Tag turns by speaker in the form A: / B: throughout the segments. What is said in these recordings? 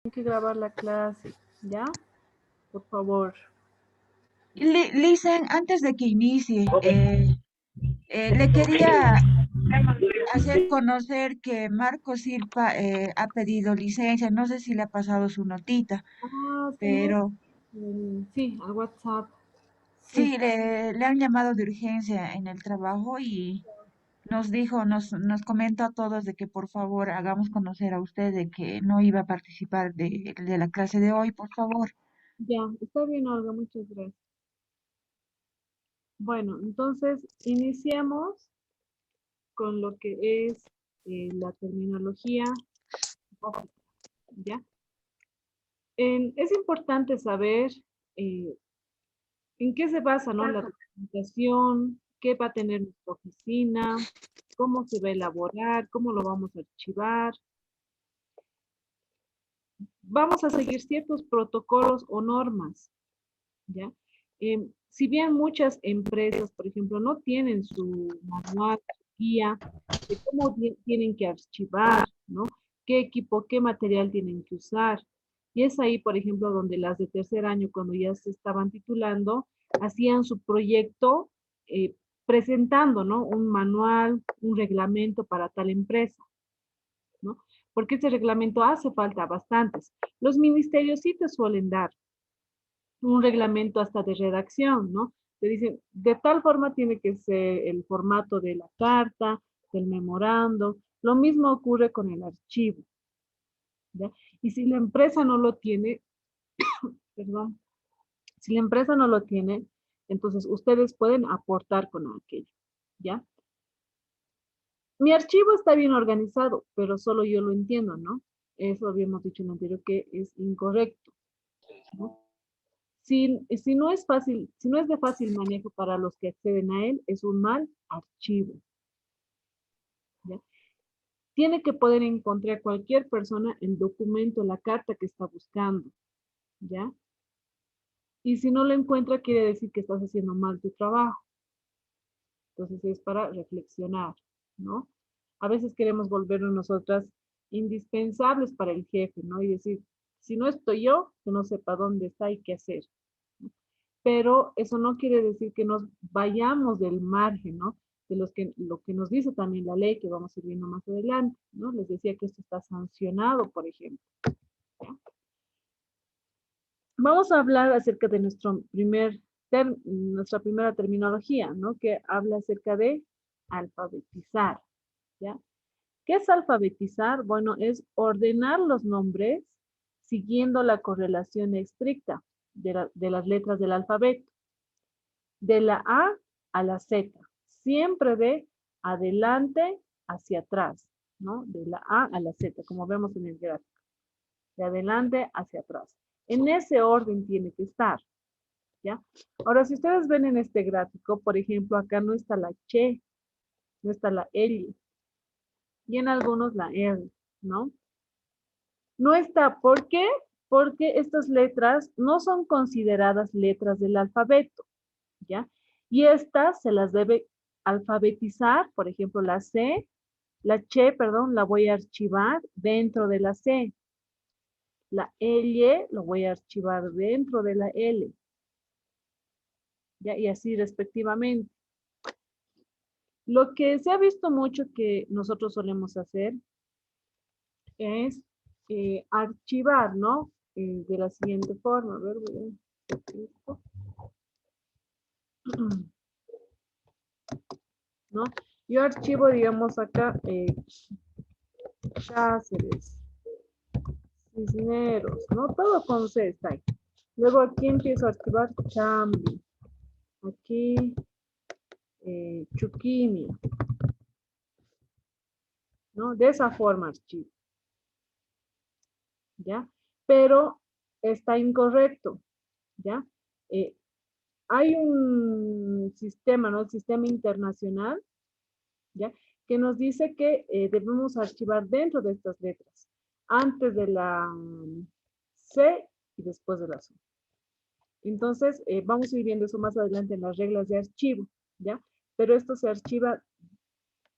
A: que grabar la clase, ¿ya? Por favor.
B: Listen, antes de que inicie, le quería hacer conocer que Marco Silva ha pedido licencia. No sé si le ha pasado su notita,
A: Ah, sí,
B: pero
A: sí, al WhatsApp. Sí,
B: sí, le han llamado de urgencia en el trabajo y nos dijo, nos comentó a todos de que por favor hagamos conocer a usted de que no iba a participar de la clase de hoy, por favor.
A: ya, está bien, Olga, muchas gracias. Bueno, entonces iniciamos con lo que es la terminología básica, ¿ya? Es importante saber eh, en qué se basa, ¿no? La documentación, qué va a tener nuestra oficina, cómo se va a elaborar, cómo lo vamos a archivar. Vamos a seguir ciertos protocolos o normas, ¿ya? Si bien muchas empresas, por ejemplo, no tienen su manual, su guía de cómo tienen que archivar, ¿no? ¿Qué equipo, qué material tienen que usar? Y es ahí, por ejemplo, donde las de tercer año, cuando ya se estaban titulando, hacían su proyecto presentando, ¿no? Un manual, un reglamento para tal empresa, ¿no? Porque ese reglamento hace falta bastantes. Los ministerios sí te suelen dar un reglamento hasta de redacción, ¿no? Te dicen, de tal forma tiene que ser el formato de la carta, del memorando. Lo mismo ocurre con el archivo, ¿ya? Y si la empresa no lo tiene, perdón, si la empresa no lo tiene, entonces ustedes pueden aportar con aquello, ¿ya? Mi archivo está bien organizado, pero solo yo lo entiendo, ¿no? Eso habíamos dicho en el anterior que es incorrecto, ¿no? Si no es fácil, si no es de fácil manejo para los que acceden a él, es un mal archivo, ¿ya? Tiene que poder encontrar cualquier persona el documento, la carta que está buscando, ¿ya? Y si no lo encuentra, quiere decir que estás haciendo mal tu trabajo. Entonces es para reflexionar, ¿no? A veces queremos volvernos nosotras indispensables para el jefe, ¿no? Y decir, si no estoy yo, que no sepa dónde está y qué hacer. Pero eso no quiere decir que nos vayamos del margen, ¿no? De lo que nos dice también la ley, que vamos a ir viendo más adelante, ¿no? Les decía que esto está sancionado, por ejemplo. ¿Ya? Vamos a hablar acerca de nuestra primera terminología, ¿no? Que habla acerca de alfabetizar, ¿ya? ¿Qué es alfabetizar? Bueno, es ordenar los nombres siguiendo la correlación estricta de las letras del alfabeto, de la A la Z, siempre de adelante hacia atrás, ¿no? De la A la Z, como vemos en el gráfico, de adelante hacia atrás. En ese orden tiene que estar, ¿ya? Ahora, si ustedes ven en este gráfico, por ejemplo, acá no está la Che, no está la L, y en algunos la R, ¿no? No está, ¿por qué? Porque estas letras no son consideradas letras del alfabeto, ¿ya? Y estas se las debe alfabetizar, por ejemplo, la C, la Che, perdón, la voy a archivar dentro de la C. La L lo voy a archivar dentro de la L, ¿ya? Y así respectivamente. Lo que se ha visto mucho que nosotros solemos hacer es archivar, ¿no? De la siguiente forma. A ver, voy a hacer esto, ¿no? Yo archivo, digamos, acá Cáceres, Cisneros, ¿no? Todo con C está ahí. Luego aquí empiezo a archivar Chambi, aquí Chuquimia, ¿no? De esa forma archivo, ¿ya? Pero está incorrecto, ¿ya? Eh, hay un sistema, ¿no? El sistema internacional, ¿ya? Que nos dice que debemos archivar dentro de estas letras, antes de la C y después de la C. Entonces, vamos a ir viendo eso más adelante en las reglas de archivo, ¿ya? Pero esto se archiva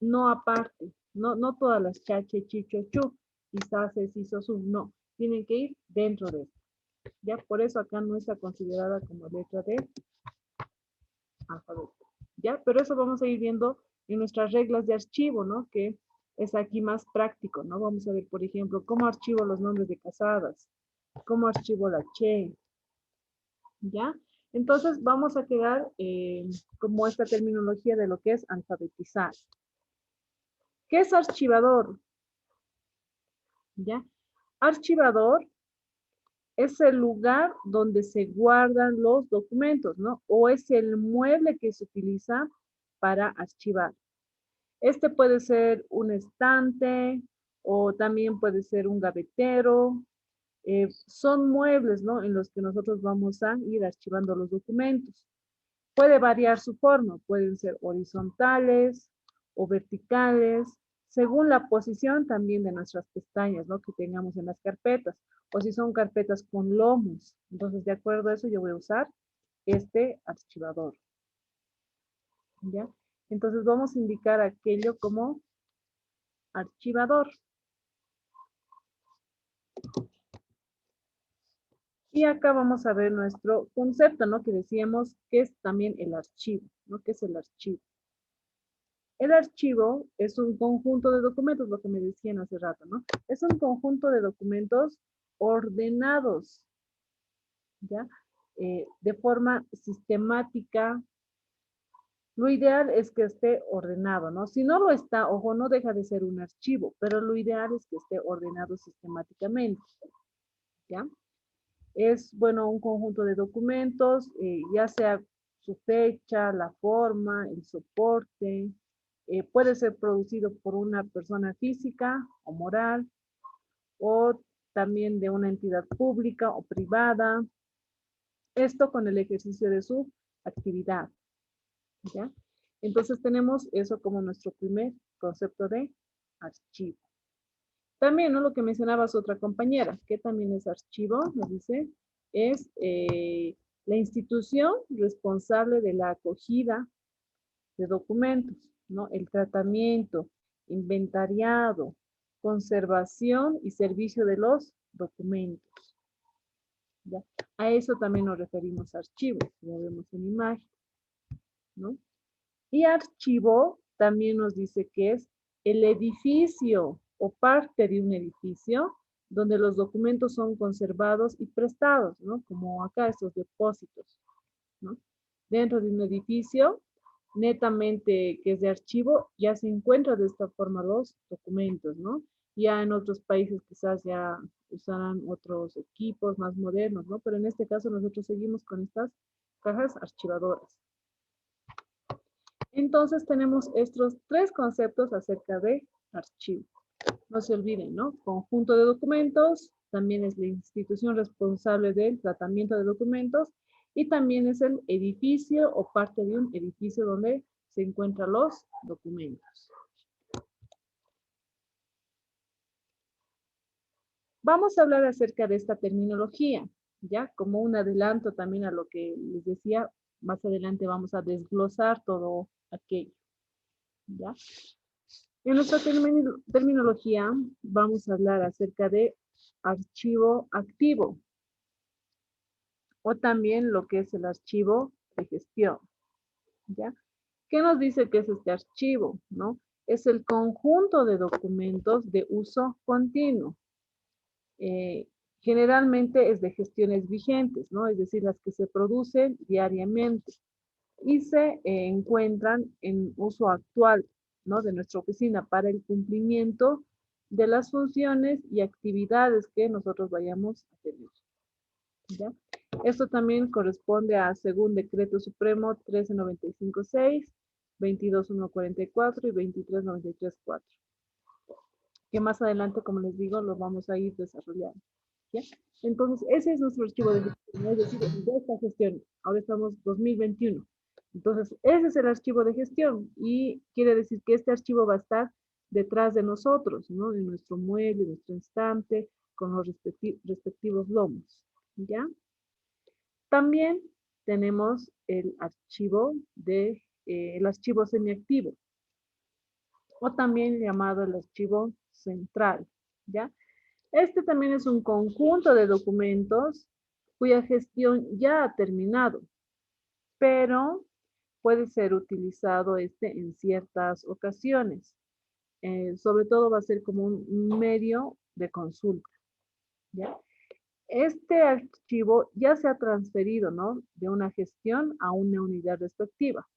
A: no aparte, no todas las chache, chicho, chu, y saces, y sosu, no. tienen que ir dentro de esto. Ya, por eso acá no está considerada como letra de alfabeto. Ya, pero eso vamos a ir viendo en nuestras reglas de archivo, ¿no? Que es aquí más práctico, ¿no? Vamos a ver, por ejemplo, cómo archivo los nombres de casadas, cómo archivo la che, ¿ya? Entonces vamos a quedar como esta terminología de lo que es alfabetizar. ¿Qué es archivador? ¿Ya? Archivador es el lugar donde se guardan los documentos, ¿no? O es el mueble que se utiliza para archivar. Este puede ser un estante o también puede ser un gavetero. Son muebles, ¿no? En los que nosotros vamos a ir archivando los documentos. Puede variar su forma, pueden ser horizontales o verticales, según la posición también de nuestras pestañas, ¿no? Que tengamos en las carpetas, o si son carpetas con lomos. Entonces, de acuerdo a eso, yo voy a usar este archivador, ¿ya? Entonces, vamos a indicar aquello como archivador. Y acá vamos a ver nuestro concepto, ¿no? Que decíamos que es también el archivo, ¿no? ¿Qué es el archivo? El archivo es un conjunto de documentos, lo que me decían hace rato, ¿no? Es un conjunto de documentos ordenados, ¿ya? De forma sistemática. Lo ideal es que esté ordenado, ¿no? Si no lo está, ojo, no deja de ser un archivo, pero lo ideal es que esté ordenado sistemáticamente, ¿ya? Es, bueno, un conjunto de documentos, ya sea su fecha, la forma, el soporte. Puede ser producido por una persona física o moral, o también de una entidad pública o privada. Esto con el ejercicio de su actividad, ¿ya? Entonces tenemos eso como nuestro primer concepto de archivo. También, ¿no? Lo que mencionaba su otra compañera, que también es archivo, nos dice, es la institución responsable de la acogida de documentos, ¿no? El tratamiento, inventariado, conservación y servicio de los documentos, ¿ya? A eso también nos referimos a archivos, como vemos en imagen, ¿no? Y archivo también nos dice que es el edificio o parte de un edificio donde los documentos son conservados y prestados, ¿no? Como acá estos depósitos, ¿no? Dentro de un edificio netamente que es de archivo, ya se encuentran de esta forma los documentos, ¿no? Ya en otros países quizás ya usarán otros equipos más modernos, ¿no? Pero en este caso nosotros seguimos con estas cajas archivadoras. Entonces tenemos estos tres conceptos acerca de archivo. No se olviden, ¿no? Conjunto de documentos, también es la institución responsable del tratamiento de documentos y también es el edificio o parte de un edificio donde se encuentran los documentos. Vamos a hablar acerca de esta terminología, ¿ya? Como un adelanto también a lo que les decía, más adelante vamos a desglosar todo aquello, ¿ya? En nuestra terminología vamos a hablar acerca de archivo activo o también lo que es el archivo de gestión, ¿ya? ¿Qué nos dice que es este archivo, no? Es el conjunto de documentos de uso continuo. Eh, Generalmente es de gestiones vigentes, ¿no? Es decir, las que se producen diariamente y se encuentran en uso actual, ¿no? De nuestra oficina para el cumplimiento de las funciones y actividades que nosotros vayamos a tener, ¿ya? Esto también corresponde a, según Decreto Supremo 13956, 22144 y 23934, que más adelante, como les digo, lo vamos a ir desarrollando, ¿ya? Entonces, ese es nuestro archivo de gestión, es decir, de esta gestión. Ahora estamos 2021. Entonces, ese es el archivo de gestión y quiere decir que este archivo va a estar detrás de nosotros, ¿no? En nuestro mueble, nuestro instante, con los respectivos lomos, ¿ya? También tenemos el archivo semiactivo, o también llamado el archivo central, ¿ya? Este también es un conjunto de documentos cuya gestión ya ha terminado, pero puede ser utilizado este en ciertas ocasiones. Sobre todo va a ser como un medio de consulta, ¿ya? Este archivo ya se ha transferido, ¿no? De una gestión a una unidad respectiva.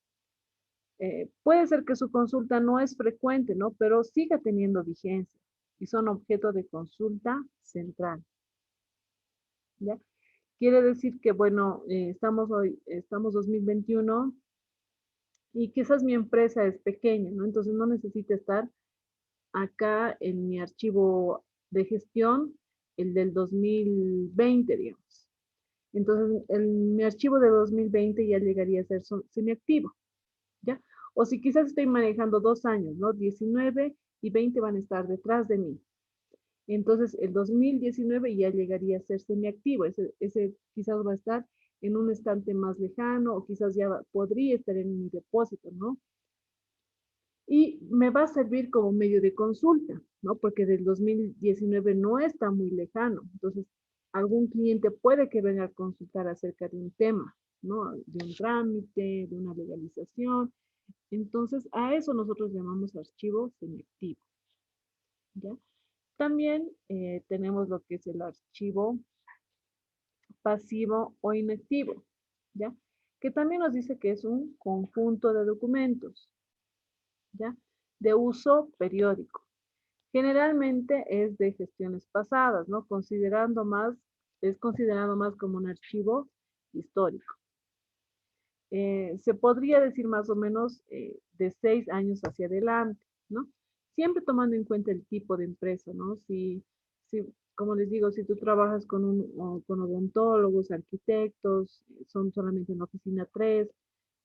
A: Puede ser que su consulta no es frecuente, ¿no? Pero siga teniendo vigencia y son objeto de consulta central, ¿ya? Quiere decir que, bueno, estamos 2021 y quizás mi empresa es pequeña, ¿no? Entonces no necesita estar acá en mi archivo de gestión, el del 2020, digamos. Entonces, mi archivo de 2020 ya llegaría a ser semiactivo, ¿ya? O si quizás estoy manejando 2 años, ¿no? 19 y 20 van a estar detrás de mí. Entonces, el 2019 ya llegaría a ser semiactivo. Ese quizás va a estar en un estante más lejano o quizás ya podría estar en mi depósito, ¿no? Y me va a servir como medio de consulta, ¿no? Porque del 2019 no está muy lejano. Entonces, algún cliente puede que venga a consultar acerca de un tema, ¿no? De un trámite, de una legalización. Entonces, a eso nosotros llamamos archivo semiactivo, ¿ya? También tenemos lo que es el archivo pasivo o inactivo, ¿ya? Que también nos dice que es un conjunto de documentos, ¿ya? De uso periódico. Generalmente es de gestiones pasadas, ¿no? Es considerado más como un archivo histórico. Se podría decir más o menos de 6 años hacia adelante, ¿no? Siempre tomando en cuenta el tipo de empresa, ¿no? Si como les digo, si tú trabajas con odontólogos, arquitectos, son solamente en la oficina 3,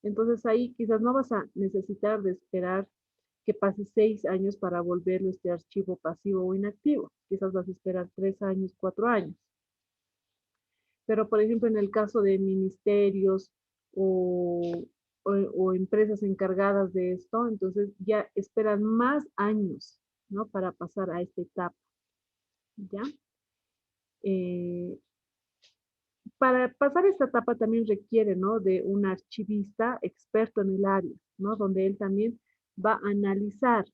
A: entonces ahí quizás no vas a necesitar de esperar que pase 6 años para volverlo este archivo pasivo o inactivo. Quizás vas a esperar 3 años, 4 años. Pero, por ejemplo, en el caso de ministerios o, o empresas encargadas de esto, entonces ya esperan más años, ¿no? Para pasar a esta etapa, ¿ya? Eh, para pasar esta etapa también requiere, ¿no? De un archivista experto en el área, ¿no? Donde él también va a analizar,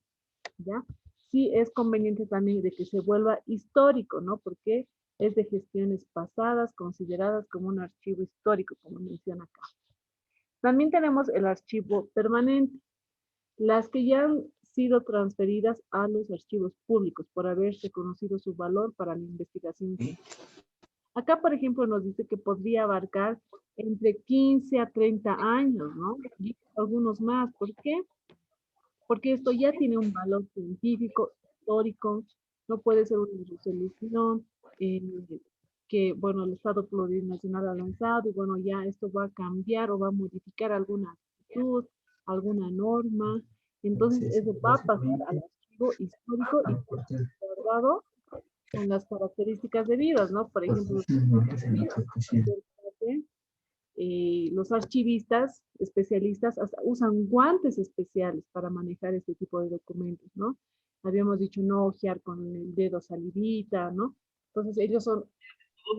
A: ¿ya? Sí es conveniente también de que se vuelva histórico, ¿no? Porque es de gestiones pasadas consideradas como un archivo histórico, como menciona acá. También tenemos el archivo permanente, las que ya han sido transferidas a los archivos públicos por haberse conocido su valor para la investigación. Acá, por ejemplo, nos dice que podría abarcar entre 15 a 30 años, ¿no? Y algunos más. ¿Por qué? Porque esto ya tiene un valor científico, histórico, no puede ser una resolución eh, que, bueno, el Estado plurinacional ha lanzado y, bueno, ya esto va a cambiar o va a modificar alguna actitud, alguna norma. Entonces, eso va a pasar al archivo histórico y guardado con las características debidas, ¿no? Por ejemplo, los archivistas especialistas hasta usan guantes especiales para manejar este tipo de documentos, ¿no? Habíamos dicho no ojear con el dedo salivita, ¿no? Entonces ellos son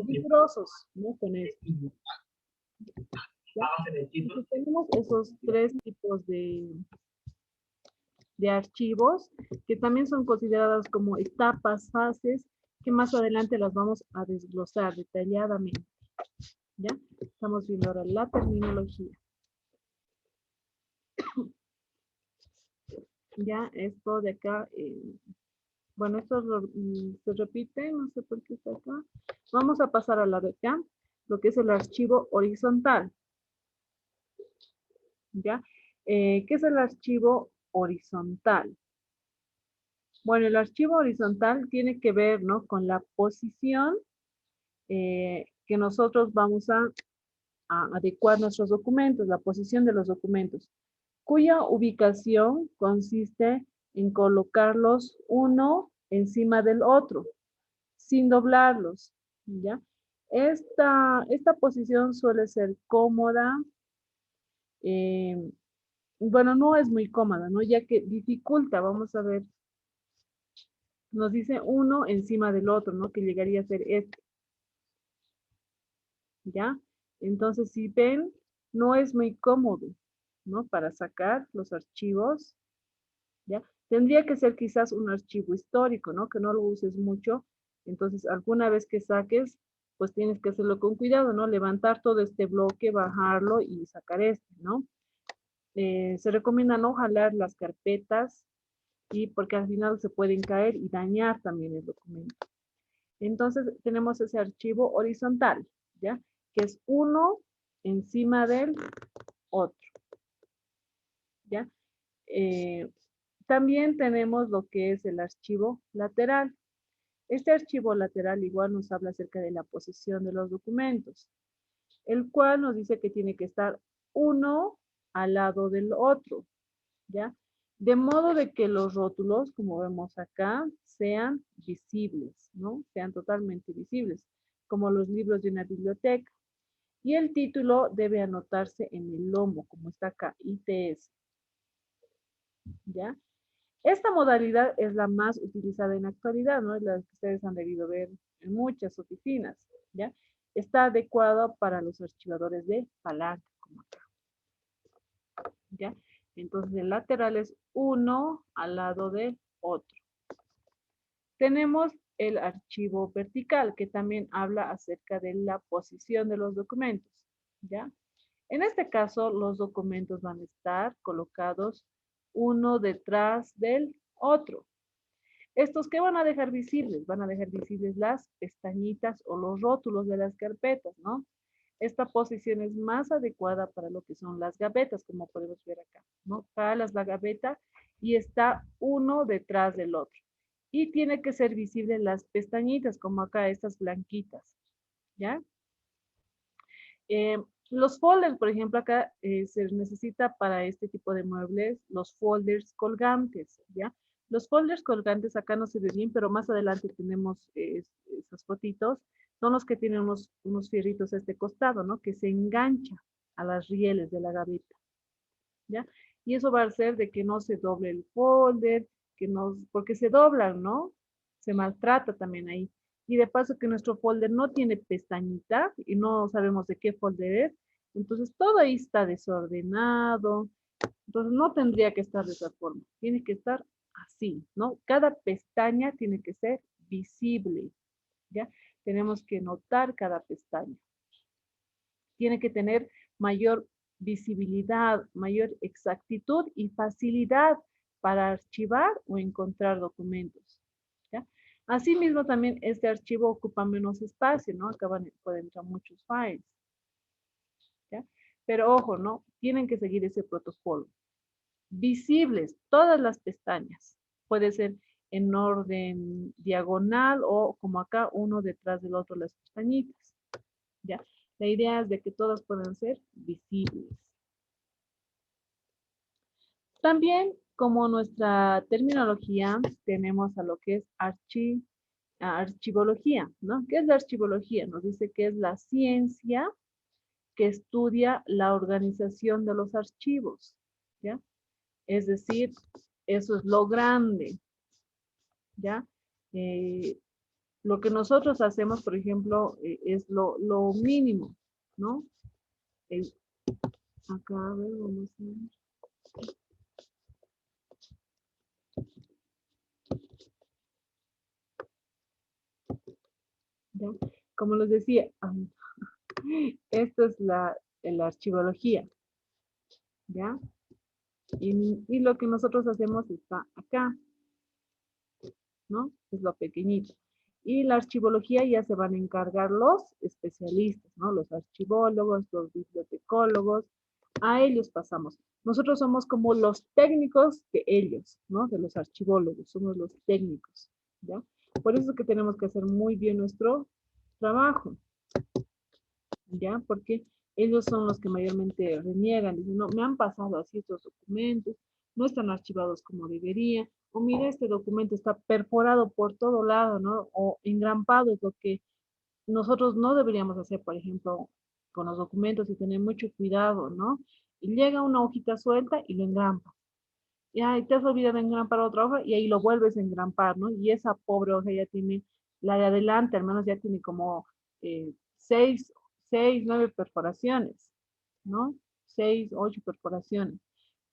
A: rigurosos, ¿no? Con esto, ¿ya? Entonces, tenemos esos tres tipos de archivos que también son consideradas como etapas, fases, que más adelante las vamos a desglosar detalladamente, ¿ya? Estamos viendo ahora la terminología. Ya, esto de acá, bueno, esto se repite, no sé por qué está acá. Vamos a pasar a la de acá, lo que es el archivo horizontal, ¿ya? ¿Qué es el archivo horizontal? Bueno, el archivo horizontal tiene que ver, ¿no? Con la posición que nosotros vamos a adecuar nuestros documentos, la posición de los documentos, cuya ubicación consiste en colocarlos uno encima del otro, sin doblarlos, ¿ya? Esta posición suele ser cómoda, eh, bueno, no es muy cómoda, ¿no? Ya que dificulta, vamos a ver, nos dice uno encima del otro, ¿no? Que llegaría a ser este, ¿ya? Entonces, si ven, no es muy cómodo, ¿no? Para sacar los archivos, ¿ya? Tendría que ser quizás un archivo histórico, ¿no? Que no lo uses mucho. Entonces, alguna vez que saques, pues tienes que hacerlo con cuidado, ¿no? Levantar todo este bloque, bajarlo y sacar este, ¿no? Se recomienda no jalar las carpetas y porque al final se pueden caer y dañar también el documento. Entonces tenemos ese archivo horizontal, ¿ya? Que es uno encima del otro, ¿ya? Eh, también tenemos lo que es el archivo lateral. Este archivo lateral igual nos habla acerca de la posición de los documentos, el cual nos dice que tiene que estar uno al lado del otro, ¿ya? De modo de que los rótulos, como vemos acá, sean visibles, ¿no? Sean totalmente visibles, como los libros de una biblioteca. Y el título debe anotarse en el lomo, como está acá, ITS, ¿ya? Esta modalidad es la más utilizada en la actualidad, ¿no? Es la que ustedes han debido ver en muchas oficinas, ¿ya? Está adecuado para los archivadores de palanca, como acá, ¿ya? Entonces el lateral es uno al lado del otro. Tenemos el archivo vertical, que también habla acerca de la posición de los documentos, ¿ya? En este caso, los documentos van a estar colocados uno detrás del otro. ¿Estos qué van a dejar visibles? Van a dejar visibles las pestañitas o los rótulos de las carpetas, ¿no? Esta posición es más adecuada para lo que son las gavetas, como podemos ver acá, ¿no? Jalas la gaveta y está uno detrás del otro. Y tiene que ser visible las pestañitas, como acá estas blanquitas, ¿ya? Eh, los folders, por ejemplo, acá se necesita para este tipo de muebles los folders colgantes, ¿ya? Los folders colgantes acá no se ve bien, pero más adelante tenemos esas fotitos. Son los que tienen unos fierritos a este costado, ¿no? Que se engancha a las rieles de la gaveta, ¿ya? Y eso va a hacer de que no se doble el folder, que no, porque se doblan, ¿no? Se maltrata también ahí. Y de paso que nuestro folder no tiene pestañita y no sabemos de qué folder es, entonces todo ahí está desordenado, entonces no tendría que estar de esa forma, tiene que estar así, ¿no? Cada pestaña tiene que ser visible, ¿ya? Tenemos que notar cada pestaña. Tiene que tener mayor visibilidad, mayor exactitud y facilidad para archivar o encontrar documentos, ¿ya? Asimismo, también este archivo ocupa menos espacio, ¿no? Acá pueden entrar muchos files, ¿ya? Pero ojo, ¿no? Tienen que seguir ese protocolo. Visibles, todas las pestañas. Puede ser en orden diagonal o como acá, uno detrás del otro las pestañitas, ¿ya? La idea es de que todas puedan ser visibles. También, como nuestra terminología, tenemos a lo que es archivología, ¿no? ¿Qué es la archivología? Nos dice que es la ciencia que estudia la organización de los archivos, ¿ya? Es decir, eso es lo grande, ¿ya? Eh, lo que nosotros hacemos, por ejemplo, es lo mínimo, ¿no? Eh, acá, a ver, vamos a ver. ¿Ya? Como les decía, esto es la archivología, ¿ya? Y lo que nosotros hacemos está acá, ¿no? Es lo pequeñito. Y la archivología ya se van a encargar los especialistas, ¿no? Los archivólogos, los bibliotecólogos, a ellos pasamos. Nosotros somos como los técnicos de ellos, ¿no? De los archivólogos, somos los técnicos, ¿ya? Por eso es que tenemos que hacer muy bien nuestro trabajo. ¿Ya? Porque ellos son los que mayormente reniegan, dicen, no, me han pasado así estos documentos, no están archivados como debería, o mira, este documento está perforado por todo lado, ¿no? O engrampado, es lo que nosotros no deberíamos hacer, por ejemplo, con los documentos y tener mucho cuidado, ¿no? Y llega una hojita suelta y lo engrampa. y te has olvidado engrampar otra hoja y ahí lo vuelves a engrampar, ¿no? Y esa pobre hoja ya tiene, la de adelante al menos ya tiene como eh, seis, 9 perforaciones, ¿no? 6, 8 perforaciones.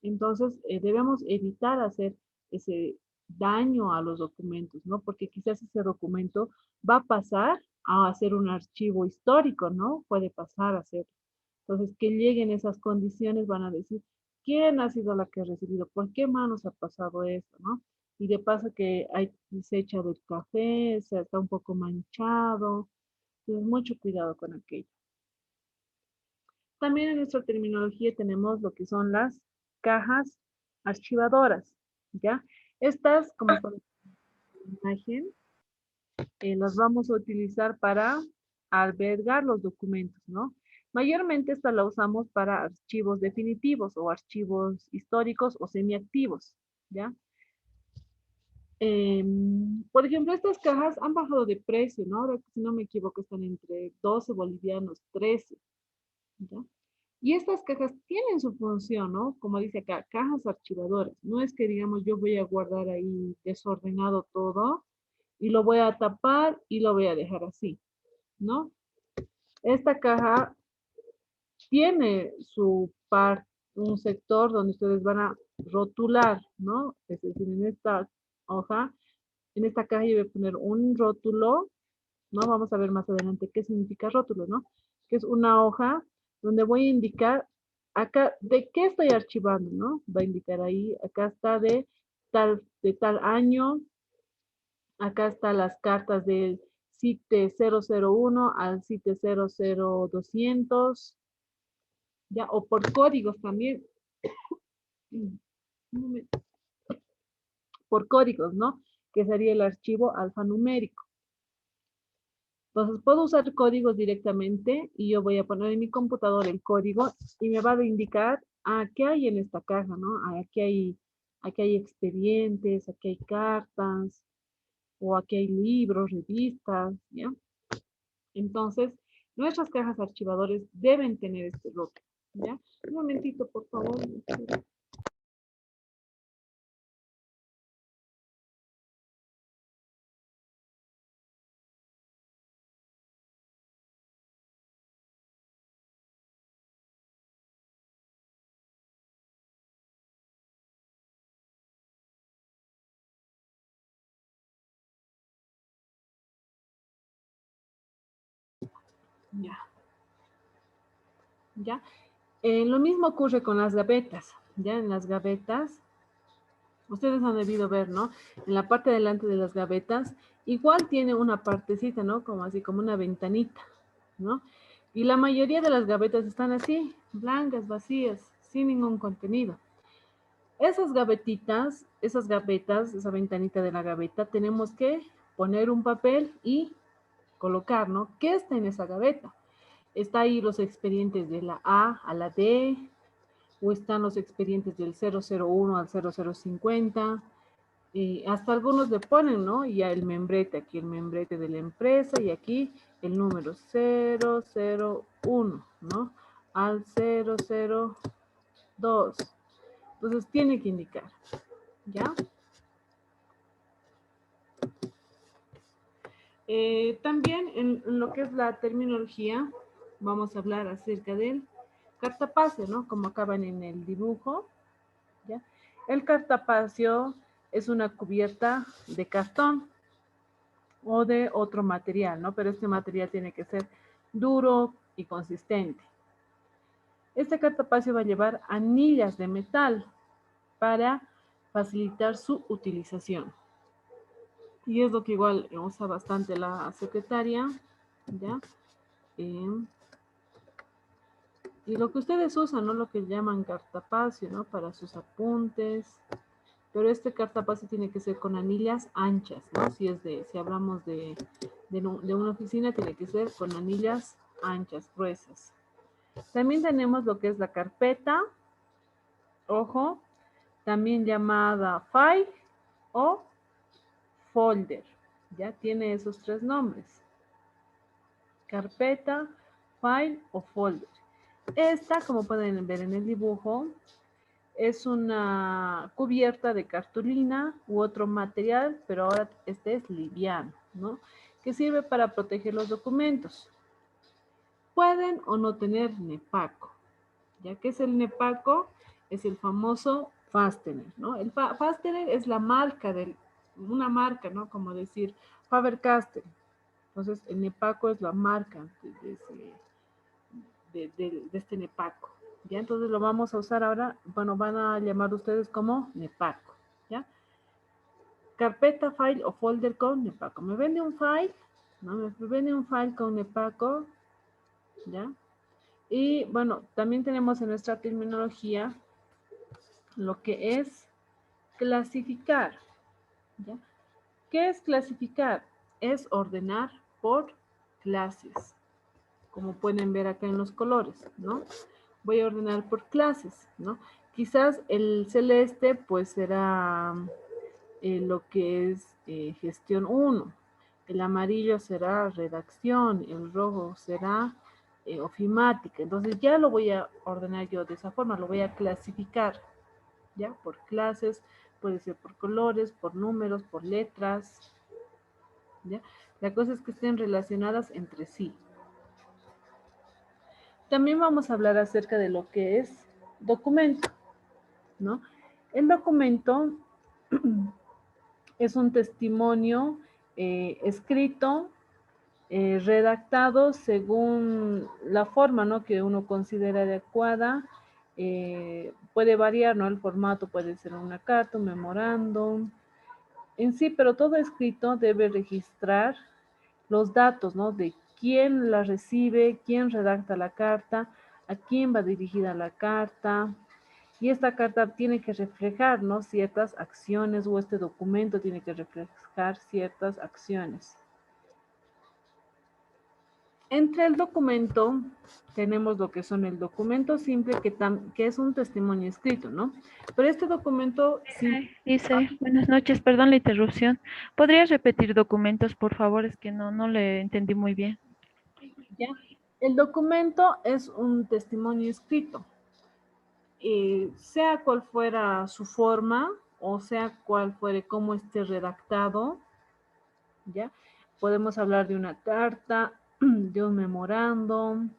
A: Entonces, debemos evitar hacer ese daño a los documentos, ¿no? Porque quizás ese documento va a pasar a ser un archivo histórico, ¿no? Puede pasar a ser. Entonces, que lleguen esas condiciones van a decir, ¿quién ha sido la que ha recibido? ¿Por qué manos ha pasado esto, no? Y de paso que hay desecha del café, o sea, está un poco manchado. Entonces, mucho cuidado con aquello. También en nuestra terminología tenemos lo que son las cajas archivadoras, ¿ya? Estas, como por la imagen, las vamos a utilizar para albergar los documentos, ¿no? Mayormente esta la usamos para archivos definitivos o archivos históricos o semiactivos, ¿ya? Por ejemplo, estas cajas han bajado de precio, ¿no? Ahora, si no me equivoco, están entre 12 bolivianos, 13, ¿ya? Y estas cajas tienen su función, ¿no? Como dice acá, cajas archivadoras. No es que, digamos, yo voy a guardar ahí desordenado todo y lo voy a tapar y lo voy a dejar así, ¿no? Esta caja tiene su parte, un sector donde ustedes van a rotular, ¿no? Es decir, en esta hoja, en esta caja yo voy a poner un rótulo, ¿no? Vamos a ver más adelante qué significa rótulo, ¿no? Que es una hoja donde voy a indicar acá de qué estoy archivando, ¿no? Va a indicar ahí, acá está de tal año, acá están las cartas del CITE 001 al CITE 00200, ya, o por códigos también, por códigos, ¿no? Que sería el archivo alfanumérico. Entonces, puedo usar códigos directamente y yo voy a poner en mi computador el código y me va a indicar qué hay en esta caja, ¿no? Aquí hay expedientes, aquí hay cartas, o aquí hay libros, revistas, ¿ya? Entonces, nuestras cajas archivadores deben tener este bloque, ¿ya? Un momentito, por favor. Ya, ya. Lo mismo ocurre con las gavetas, ¿ya? En las gavetas, ustedes han debido ver, ¿no? En la parte de delante de las gavetas, igual tiene una partecita, ¿no? Como así, como una ventanita, ¿no? Y la mayoría de las gavetas están así, blancas, vacías, sin ningún contenido. Esas gavetitas, esas gavetas, esa ventanita de la gaveta, tenemos que poner un papel y colocar, ¿no? ¿Qué está en esa gaveta? Está ahí los expedientes de la A a la D, o están los expedientes del 001 al 0050, y hasta algunos le ponen, ¿no? Y ya el membrete, aquí el membrete de la empresa, y aquí el número 001, ¿no? Al 002. Entonces tiene que indicar, ¿ya? También en lo que es la terminología, vamos a hablar acerca del cartapacio, ¿no? Como acaban en el dibujo, ¿ya? El cartapacio es una cubierta de cartón o de otro material, ¿no? Pero este material tiene que ser duro y consistente. Este cartapacio va a llevar anillas de metal para facilitar su utilización. Y es lo que igual usa bastante la secretaria, ¿ya? Y lo que ustedes usan, ¿no? Lo que llaman cartapacio, ¿no? Para sus apuntes. Pero este cartapacio tiene que ser con anillas anchas, ¿no? Si hablamos de una oficina, tiene que ser con anillas anchas, gruesas. También tenemos lo que es la carpeta, ojo, también llamada file o folder. Ya tiene esos tres nombres. Carpeta, file o folder. Esta, como pueden ver en el dibujo, Es una cubierta de cartulina u otro material, pero ahora este es liviano, ¿no? Que sirve para proteger los documentos. Pueden o no tener nepaco. ¿Ya que es el nepaco? Es el famoso fastener, ¿no? El fastener es la marca una marca, ¿no? Como decir Faber-Castell. Entonces, el nepaco es la marca de este nepaco. ¿Ya? Entonces lo vamos a usar ahora, bueno, van a llamar ustedes como nepaco, ¿ya? Carpeta, file o folder con nepaco. Me vende un file, ¿no? Me vende un file con nepaco, ¿ya? Y bueno, también tenemos en nuestra terminología lo que es clasificar, ¿ya? ¿Qué es clasificar? Es ordenar por clases, como pueden ver acá en los colores, ¿no? Voy a ordenar por clases, ¿no? Quizás el celeste pues será lo que es gestión 1, el amarillo será redacción, el rojo será ofimática. Entonces ya lo voy a ordenar yo de esa forma, lo voy a clasificar, ¿ya? Por clases, puede ser por colores, por números, por letras, ¿ya? La cosa es que estén relacionadas entre sí. También vamos a hablar acerca de lo que es documento, ¿no? El documento es un testimonio escrito, redactado según la forma, ¿no? Que uno considera adecuada. Puede variar, ¿no? El formato puede ser una carta, un memorándum, en sí, pero todo escrito debe registrar los datos, ¿no? De quién la recibe, quién redacta la carta, a quién va dirigida la carta. Y esta carta tiene que reflejar, ¿no? Ciertas acciones, o este documento tiene que reflejar ciertas acciones. Entre el documento tenemos lo que son el documento simple, que es un testimonio escrito, ¿no? Pero este documento simple,
C: Dice, buenas noches, perdón la interrupción. ¿Podrías repetir documentos, por favor? Es que no le entendí muy bien.
A: ¿ya? El documento es un testimonio escrito. Sea cual fuera su forma, o sea cual fuere cómo esté redactado, ¿ya? Podemos hablar de una carta, de un memorándum,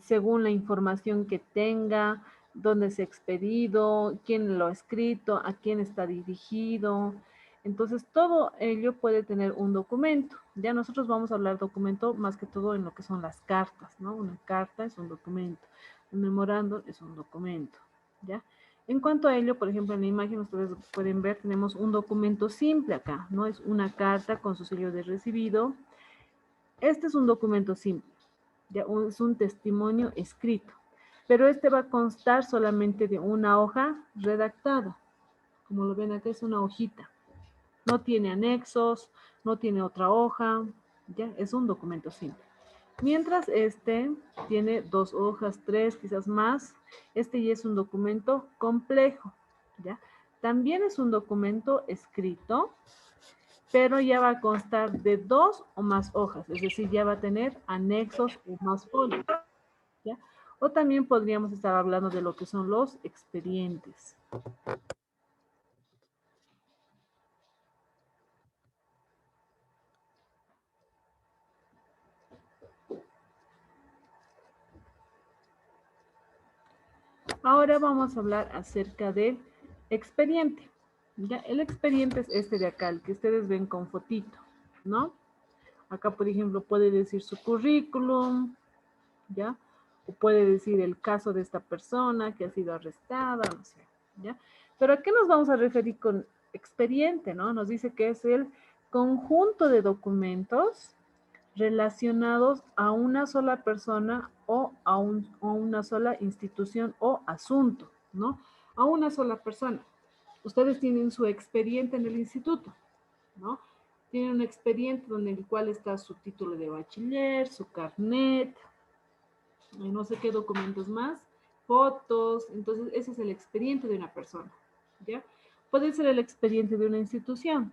A: según la información que tenga, dónde se ha expedido, quién lo ha escrito, a quién está dirigido. Entonces, todo ello puede tener un documento. Ya nosotros vamos a hablar documento más que todo en lo que son las cartas, ¿no? Una carta es un documento, un memorándum es un documento, ¿ya? En cuanto a ello, por ejemplo, en la imagen ustedes pueden ver, tenemos un documento simple acá, ¿no? Es una carta con su sello de recibido. Este es un documento simple, ya es un testimonio escrito, pero este va a constar solamente de una hoja redactada. Como lo ven acá, es una hojita. No tiene anexos, no tiene otra hoja, ya es un documento simple. Mientras este tiene 2 hojas, 3, quizás más, este ya es un documento complejo, ¿ya? También es un documento escrito, pero ya va a constar de 2 o más hojas, es decir, ya va a tener anexos o más folios, ¿ya? O también podríamos estar hablando de lo que son los expedientes. Ahora vamos a hablar acerca del expediente. ¿Ya? El expediente es este de acá, el que ustedes ven con fotito, ¿no? Acá, por ejemplo, puede decir su currículum, ¿ya? O puede decir el caso de esta persona que ha sido arrestada, no sé, ¿ya? Pero ¿a qué nos vamos a referir con expediente, no? Nos dice que es el conjunto de documentos relacionados a una sola persona o a una sola institución o asunto, ¿no? A una sola persona. Ustedes tienen su expediente en el instituto, ¿no? Tienen un expediente donde el cual está su título de bachiller, su carnet, no sé qué documentos más, fotos, entonces ese es el expediente de una persona, ¿ya? Puede ser el expediente de una institución,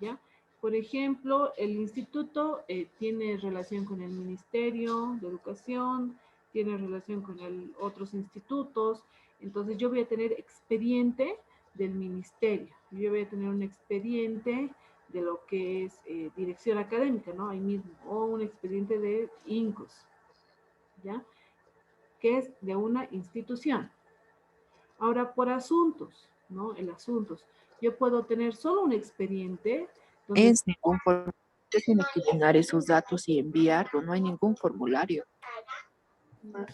A: ¿ya? Por ejemplo, el instituto tiene relación con el Ministerio de Educación, tiene relación con otros institutos. Entonces yo voy a tener expediente del ministerio. Yo voy a tener un expediente de lo que es dirección académica, ¿no? Ahí mismo. O un expediente de INCUS, ¿ya? Que es de una institución. Ahora, por asuntos, ¿no? En asuntos. Yo puedo tener solo un expediente donde...
D: Es ningún formulario. Usted tiene que llenar esos datos y enviarlo. No hay ningún formulario. La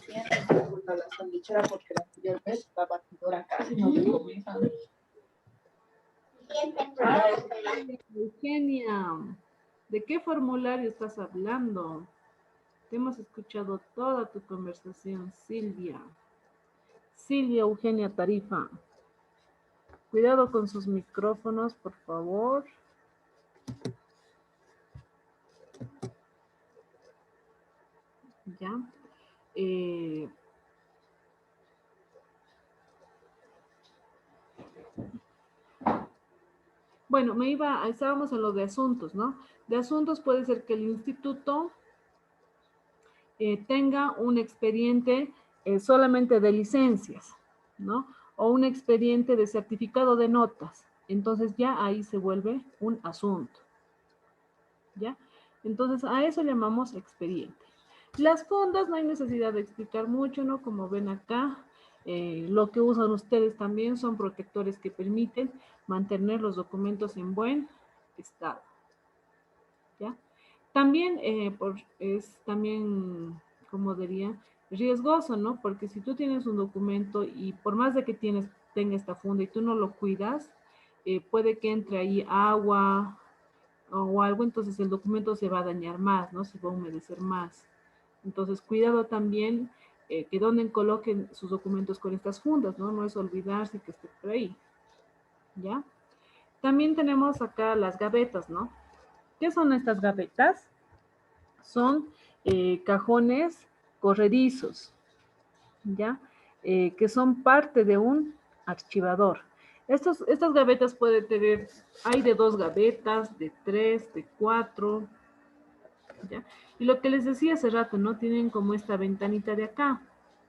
D: sandwichera porque la anterior vez la batidora casi no dejó mi hija.
A: Eugenia, ¿de qué formulario estás hablando? Te hemos escuchado toda tu conversación, Silvia. Silvia Eugenia Tarifa. Cuidado con sus micrófonos, por favor. Ya. Bueno, estábamos en lo de asuntos, ¿no? De asuntos puede ser que el instituto tenga un expediente solamente de licencias, ¿no? O un expediente de certificado de notas. Entonces ya ahí se vuelve un asunto, ¿ya? Entonces a eso llamamos expediente. Las fondas no hay necesidad de explicar mucho, ¿no? Como ven acá, lo que usan ustedes también son protectores que permiten mantener los documentos en buen estado, ¿ya? También es también, como diría, riesgoso, ¿no? Porque si tú tienes un documento y por más de que tenga esta funda y tú no lo cuidas, puede que entre ahí agua o algo, entonces el documento se va a dañar más, ¿no? Se va a humedecer más. Entonces, cuidado también que donde coloquen sus documentos con estas fundas, ¿no? No es olvidarse que esté por ahí, ¿ya? También tenemos acá las gavetas, ¿no? ¿Qué son estas gavetas? Son cajones corredizos, ¿ya? Que son parte de un archivador. Estas gavetas pueden tener, hay de 2 gavetas, de 3, de 4, ¿ya? Y lo que les decía hace rato, ¿no? Tienen como esta ventanita de acá,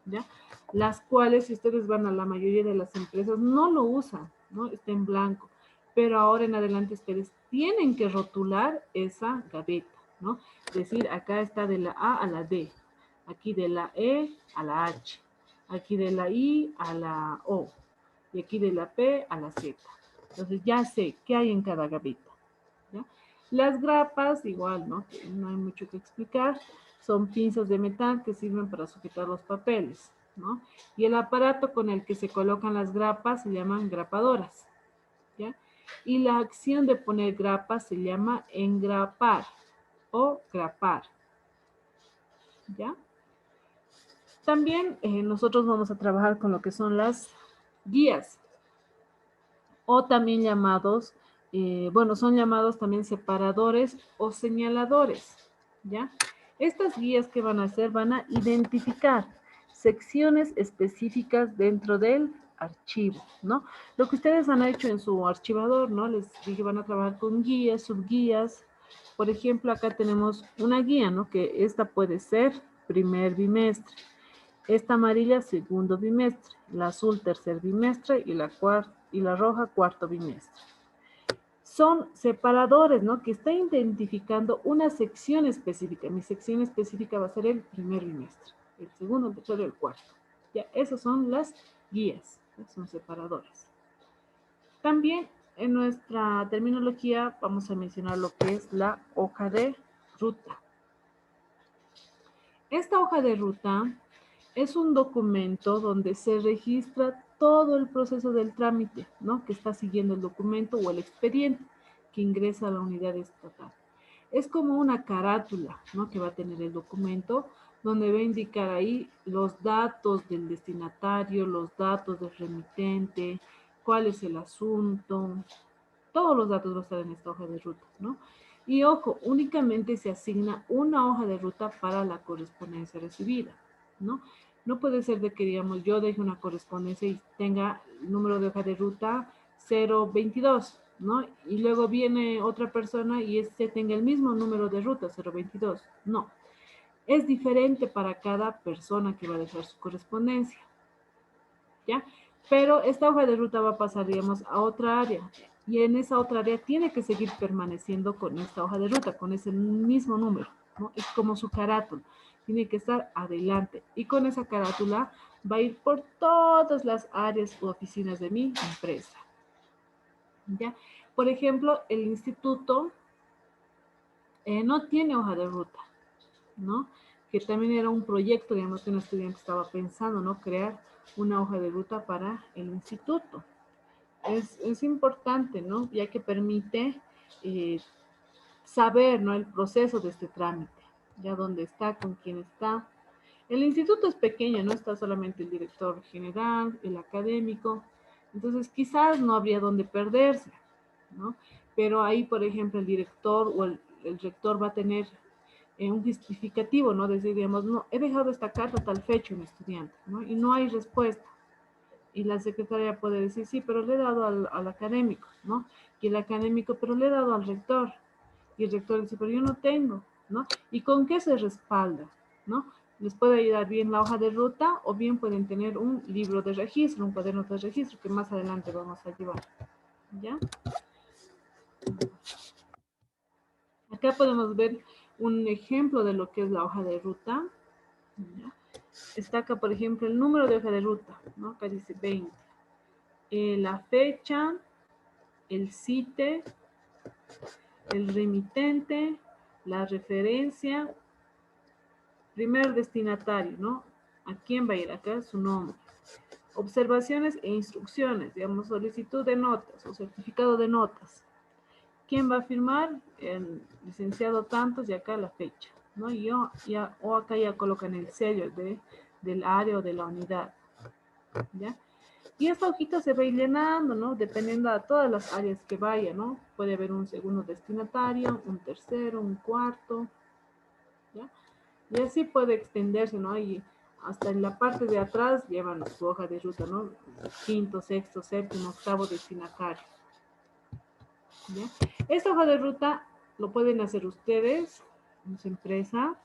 A: ¿ya? Las cuales, si ustedes van a la mayoría de las empresas, no lo usan, ¿no? Está en blanco. Pero ahora en adelante ustedes tienen que rotular esa gaveta, ¿no? Es decir, acá está de la A a la D, aquí de la E a la H, aquí de la I a la O, y aquí de la P a la Z. Entonces ya sé qué hay en cada gaveta, ¿ya? Las grapas, igual, ¿no? Que no hay mucho que explicar. Son pinzas de metal que sirven para sujetar los papeles, ¿no? Y el aparato con el que se colocan las grapas se llaman grapadoras, ¿ya? Y la acción de poner grapas se llama engrapar o grapar, ¿ya? También nosotros vamos a trabajar con lo que son las guías, o también llamados, bueno, son llamados también separadores o señaladores, ¿ya? Estas guías que van a hacer van a identificar secciones específicas dentro del archivo, ¿no? Lo que ustedes han hecho en su archivador, ¿no? Les dije, van a trabajar con guías, subguías. Por ejemplo, acá tenemos una guía, ¿no? Que esta puede ser primer bimestre. Esta amarilla, segundo bimestre, la azul, tercer bimestre y la roja, cuarto bimestre. Son separadores, ¿no? Que está identificando una sección específica. Mi sección específica va a ser el primer bimestre, el segundo, el tercero y el cuarto. Ya, esas son las guías, ¿no? Son separadores. También en nuestra terminología vamos a mencionar lo que es la hoja de ruta. Esta hoja de ruta es un documento donde se registra todo el proceso del trámite, ¿no? Que está siguiendo el documento o el expediente que ingresa a la unidad estatal. Es como una carátula, ¿no? Que va a tener el documento, donde va a indicar ahí los datos del destinatario, los datos del remitente, cuál es el asunto, todos los datos van a estar en esta hoja de ruta, ¿no? Y ojo, únicamente se asigna una hoja de ruta para la correspondencia recibida, ¿no? No puede ser de que, digamos, yo deje una correspondencia y tenga el número de hoja de ruta 022, ¿no? Y luego viene otra persona y este tenga el mismo número de ruta, 022. No. es diferente para cada persona que va a dejar su correspondencia, ¿ya? Pero esta hoja de ruta va a pasar, digamos, a otra área. Y en esa otra área tiene que seguir permaneciendo con esta hoja de ruta, con ese mismo número, ¿no? Es como su carátula. Tiene que estar adelante. Y con esa carátula va a ir por todas las áreas u oficinas de mi empresa, ¿ya? Por ejemplo, el instituto no tiene hoja de ruta, ¿no? Que también era un proyecto, digamos, que un estudiante estaba pensando, ¿no? Crear una hoja de ruta para el instituto. Es importante, ¿no? Ya que permite saber, ¿no? El proceso de este trámite, ya dónde está, con quién está. El instituto es pequeño, no está solamente el director general, el académico, entonces quizás no habría dónde perderse, ¿no? Pero ahí, por ejemplo, el director o el rector va a tener un justificativo, ¿no? Decir, digamos, no, he dejado esta carta a tal fecha un estudiante, ¿no? Y no hay respuesta. Y la secretaria puede decir, sí, pero le he dado al académico, ¿no? Y el académico, pero le he dado al rector. Y el rector dice, pero yo no tengo, ¿no? ¿Y con qué se respalda, ¿no? Les puede ayudar bien la hoja de ruta o bien pueden tener un libro de registro, un cuaderno de registro que más adelante vamos a llevar, ¿ya? Acá podemos ver un ejemplo de lo que es la hoja de ruta, ¿ya? Está acá, por ejemplo, el número de hoja de ruta, ¿no? Acá dice 20. La fecha, el CITE, el remitente, la referencia, primer destinatario, ¿no? ¿A quién va a ir acá? Su nombre. Observaciones e instrucciones, digamos, solicitud de notas o certificado de notas. ¿Quién va a firmar? El licenciado tantos y acá la fecha, ¿no? Y yo ya, o acá ya colocan el sello del área o de la unidad, ¿ya? Y esta hojita se va a ir llenando, ¿no? Dependiendo de todas las áreas que vaya, ¿no? Puede haber un segundo destinatario, un tercero, un cuarto, ¿ya? Y así puede extenderse, ¿no? Y hasta en la parte de atrás llevan su hoja de ruta, ¿no? Quinto, sexto, séptimo, octavo destinatario, ¿ya? Esta hoja de ruta lo pueden hacer ustedes en su empresa.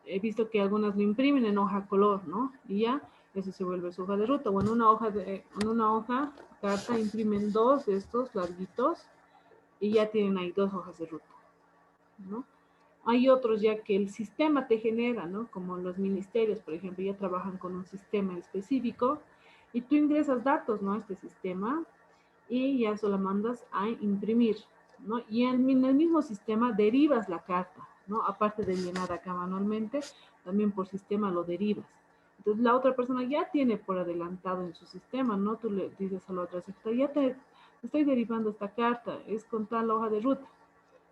A: He visto que algunas lo imprimen en hoja color, ¿no? Y ya, eso se vuelve su hoja de ruta. O en una hoja carta imprimen dos de estos larguitos y ya tienen ahí dos hojas de ruta, ¿no? Hay otros ya que el sistema te genera, ¿no? Como los ministerios, por ejemplo, ya trabajan con un sistema específico y tú ingresas datos, ¿no? A este sistema y ya solo mandas a imprimir, ¿no? Y en el mismo sistema derivas la carta, ¿no? Aparte de llenar acá manualmente, también por sistema lo derivas. Entonces la otra persona ya tiene por adelantado en su sistema, ¿no? Tú le dices a la otra secretaria, ya te estoy derivando esta carta, es con tal hoja de ruta.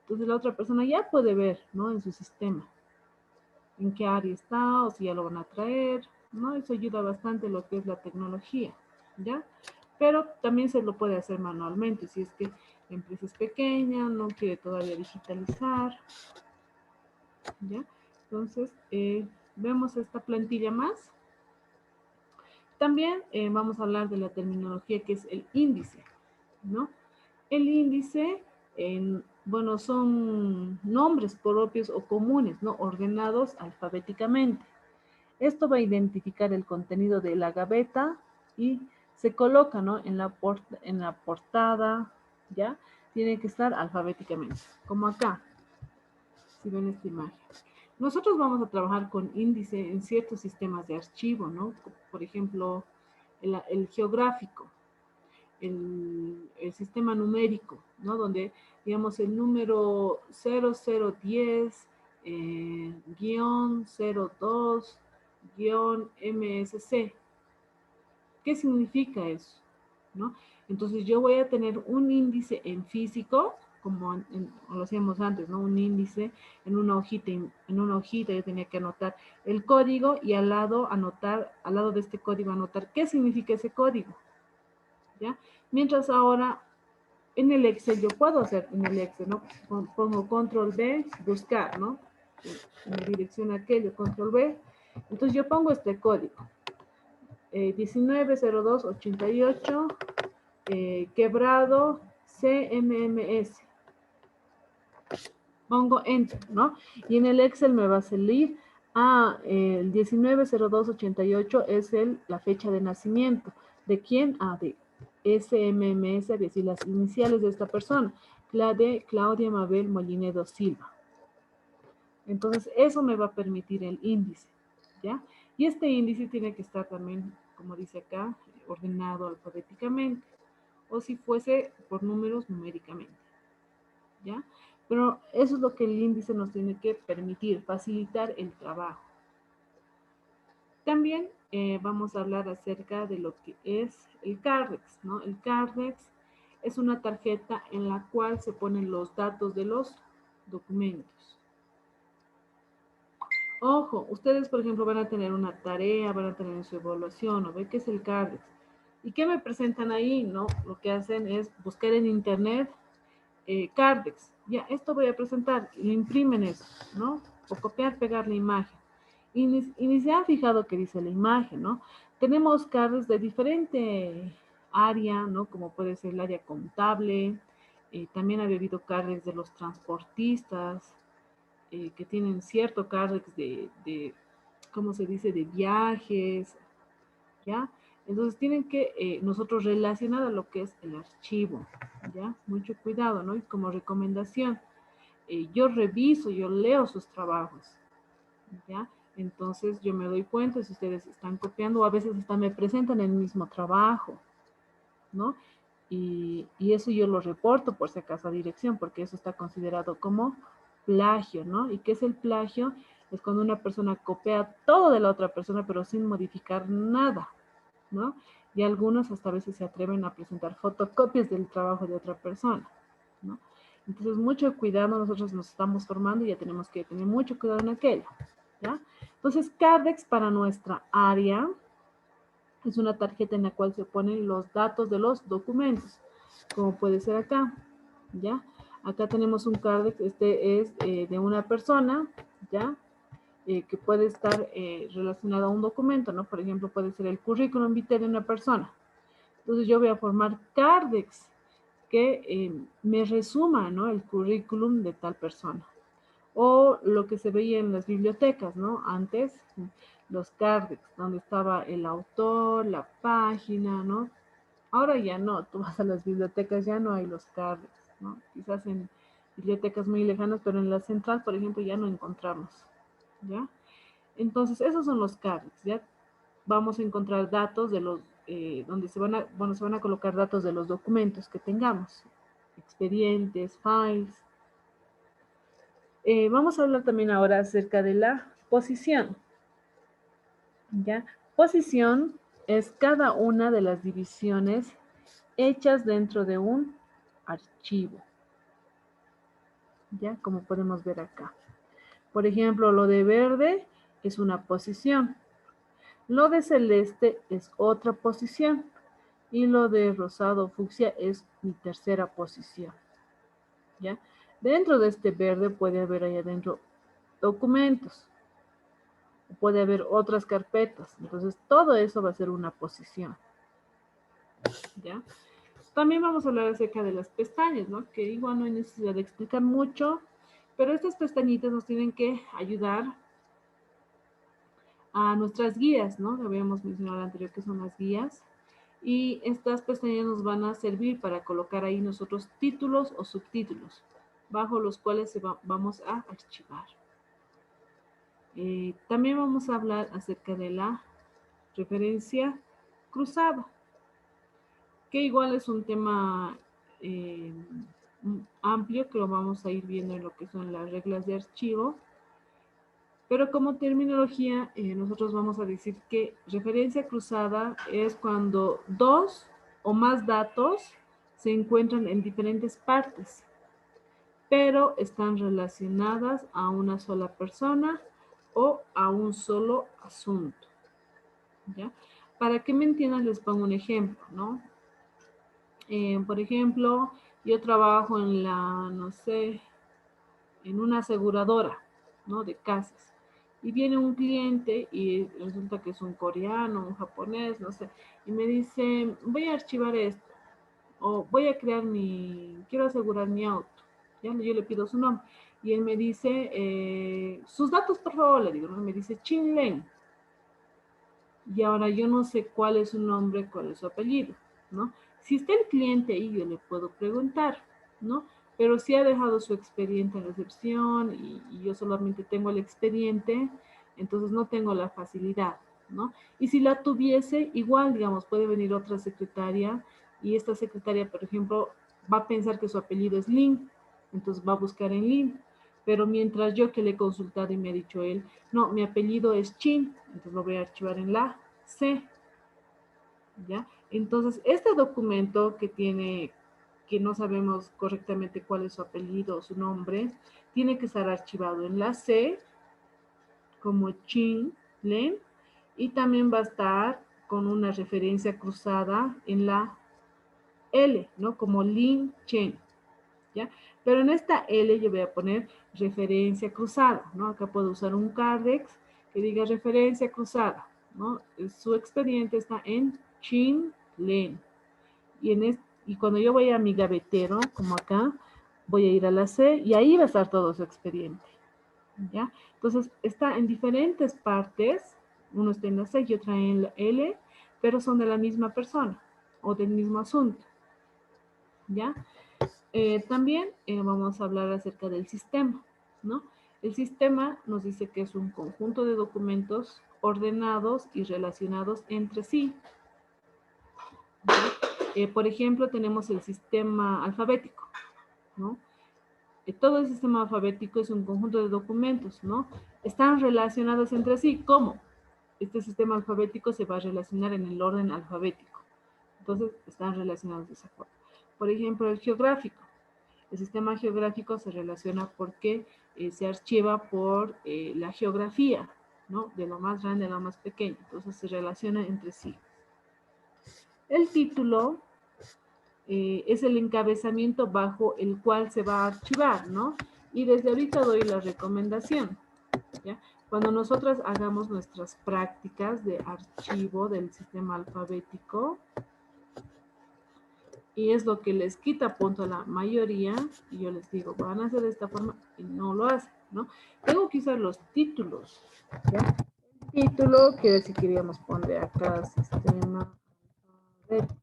A: Entonces la otra persona ya puede ver, ¿no? En su sistema, en qué área está o si ya lo van a traer, ¿no? Eso ayuda bastante lo que es la tecnología, ¿ya? Pero también se lo puede hacer manualmente, si es que la empresa es pequeña, no quiere todavía digitalizar, ¿ya? Entonces, vemos esta plantilla más. También vamos a hablar de la terminología que es el índice, ¿no? El índice, bueno, son nombres propios o comunes, ¿no? Ordenados alfabéticamente. Esto va a identificar el contenido de la gaveta y se coloca, ¿no? En la portada, ¿ya? Tiene que estar alfabéticamente, como acá, si ven esta imagen. Nosotros vamos a trabajar con índice en ciertos sistemas de archivo, ¿no? Por ejemplo, el geográfico, el sistema numérico, ¿no? Donde, digamos, el número 0010, guión 02, guión MSC. ¿Qué significa eso? ¿No? Entonces yo voy a tener un índice en físico, como lo hacíamos antes, ¿no? Un índice en una hojita yo tenía que anotar el código y al lado de este código anotar qué significa ese código, ¿ya? Mientras ahora en el Excel yo puedo hacer en el Excel, ¿no? Pongo control B, buscar, ¿no? En la dirección aquello, control B. Entonces yo pongo este código. 190288, quebrado CMMS. Pongo Enter, ¿no? Y en el Excel me va a salir, el 190288 es la fecha de nacimiento. ¿De quién? De SMMS, es decir, las iniciales de esta persona, la de Claudia Mabel Molinedo Silva. Entonces, eso me va a permitir el índice, ¿ya? Y este índice tiene que estar también, como dice acá, ordenado alfabéticamente, o si fuese por números, numéricamente, ¿ya? Pero eso es lo que el índice nos tiene que permitir, facilitar el trabajo. También vamos a hablar acerca de lo que es el CARDEX, ¿no? El CARDEX es una tarjeta en la cual se ponen los datos de los documentos. Ojo, ustedes, por ejemplo, van a tener una tarea, van a tener su evaluación, ¿no? ¿Ve qué es el CARDEX? ¿Y qué me presentan ahí? ¿No? Lo que hacen es buscar en internet CARDEX. Ya, esto voy a presentar, lo imprimen eso, ¿no? O copiar, pegar la imagen. Y ni se han fijado que dice la imagen, ¿no? Tenemos CARDEX de diferente área, ¿no? Como puede ser el área contable, también había habido CARDEX de los transportistas, que tienen cierto CARDEX ¿cómo se dice?, de viajes, ¿ya? Entonces tienen que nosotros relacionar a lo que es el archivo, ¿ya? Mucho cuidado, ¿no? Y como recomendación, yo reviso, yo leo sus trabajos, ¿ya? Entonces yo me doy cuenta si ustedes están copiando o a veces hasta me presentan el mismo trabajo, ¿no? Y eso yo lo reporto por si acaso a dirección, porque eso está considerado como plagio, ¿no? ¿Y qué es el plagio? Es cuando una persona copia todo de la otra persona, pero sin modificar nada, ¿no? Y algunos hasta a veces se atreven a presentar fotocopias del trabajo de otra persona, ¿no? Entonces, mucho cuidado, nosotros nos estamos formando y ya tenemos que tener mucho cuidado en aquello, ¿ya? Entonces, CARDEX para nuestra área es una tarjeta en la cual se ponen los datos de los documentos, como puede ser acá, ¿ya? Acá tenemos un CARDEX, este es de una persona, ¿ya? Que puede estar relacionado a un documento, ¿no? Por ejemplo, puede ser el currículum vitae de una persona. Entonces yo voy a formar CARDEX que me resuma, ¿no? El currículum de tal persona. O lo que se veía en las bibliotecas, ¿no? Antes, los CARDEX, donde estaba el autor, la página, ¿no? Ahora ya no, tú vas a las bibliotecas, ya no hay los CARDEX, ¿no? Quizás en bibliotecas muy lejanas, pero en la central, por ejemplo, ya no encontramos, ¿ya? Entonces, esos son los CARDEX, ¿ya? Vamos a encontrar datos de los, donde se van a colocar datos de los documentos que tengamos, expedientes, files. Vamos a hablar también ahora acerca de la posición, ¿ya? Posición es cada una de las divisiones hechas dentro de un archivo, ¿ya? Como podemos ver acá. Por ejemplo, lo de verde es una posición. Lo de celeste es otra posición. Y lo de rosado fucsia es mi tercera posición, ¿ya? Dentro de este verde puede haber ahí adentro documentos. Puede haber otras carpetas. Entonces, todo eso va a ser una posición, ¿ya? También vamos a hablar acerca de las pestañas, ¿no? Que igual no hay necesidad de explicar mucho, pero estas pestañitas nos tienen que ayudar a nuestras guías, ¿no? Que habíamos mencionado anterior que son las guías. Y estas pestañas nos van a servir para colocar ahí nosotros títulos o subtítulos, bajo los cuales vamos a archivar. También vamos a hablar acerca de la referencia cruzada, que igual es un tema amplio que lo vamos a ir viendo en lo que son las reglas de archivo. Pero como terminología, nosotros vamos a decir que referencia cruzada es cuando dos o más datos se encuentran en diferentes partes, pero están relacionadas a una sola persona o a un solo asunto, ¿ya? Para que me entiendan, les pongo un ejemplo, ¿no? Por ejemplo, yo trabajo en no sé, en una aseguradora, ¿no? De casas. Y viene un cliente y resulta que es un coreano, un japonés, no sé, y me dice, voy a archivar esto, o voy a quiero asegurar mi auto. Ya yo le pido su nombre. Y él me dice, sus datos, por favor, le digo, ¿no? Me dice Chin Len. Y ahora yo no sé cuál es su nombre, cuál es su apellido, ¿no? Si está el cliente ahí, yo le puedo preguntar, ¿no? Pero si ha dejado su expediente en recepción y yo solamente tengo el expediente, entonces no tengo la facilidad, ¿no? Y si la tuviese, igual, digamos, puede venir otra secretaria y esta secretaria, por ejemplo, va a pensar que su apellido es Lin, entonces va a buscar en Lin. Pero mientras yo que le he consultado y me ha dicho él, no, mi apellido es Chin, entonces lo voy a archivar en la C, ¿ya? Entonces, este documento que no sabemos correctamente cuál es su apellido o su nombre, tiene que estar archivado en la C, como Chin Len, y también va a estar con una referencia cruzada en la L, ¿no? Como Lin Chen, ¿ya? Pero en esta L yo voy a poner referencia cruzada, ¿no? Acá puedo usar un cardex que diga referencia cruzada, ¿no? Su expediente está en Chin Len. Y cuando yo voy a mi gavetero, como acá, voy a ir a la C y ahí va a estar todo su expediente, ¿ya? Entonces, está en diferentes partes, uno está en la C y otra en la L, pero son de la misma persona o del mismo asunto, ¿ya? También vamos a hablar acerca del sistema, ¿no? El sistema nos dice que es un conjunto de documentos ordenados y relacionados entre sí. Por ejemplo, tenemos el sistema alfabético, ¿no? Todo el sistema alfabético es un conjunto de documentos, ¿no? Están relacionados entre sí. ¿Cómo? Este sistema alfabético se va a relacionar en el orden alfabético. Entonces, están relacionados de esa forma. Por ejemplo, el geográfico. El sistema geográfico se relaciona porque se archiva por la geografía, ¿no? De lo más grande a lo más pequeño. Entonces, se relaciona entre sí. El título es el encabezamiento bajo el cual se va a archivar, ¿no? Y desde ahorita doy la recomendación, ¿ya? Cuando nosotras hagamos nuestras prácticas de archivo del sistema alfabético, y es lo que les quita punto a la mayoría, y yo les digo, van a hacer de esta forma, y no lo hacen, ¿no? Tengo que usar los títulos, ¿ya? El título, quiere decir que queríamos poner acá sistema alfabético,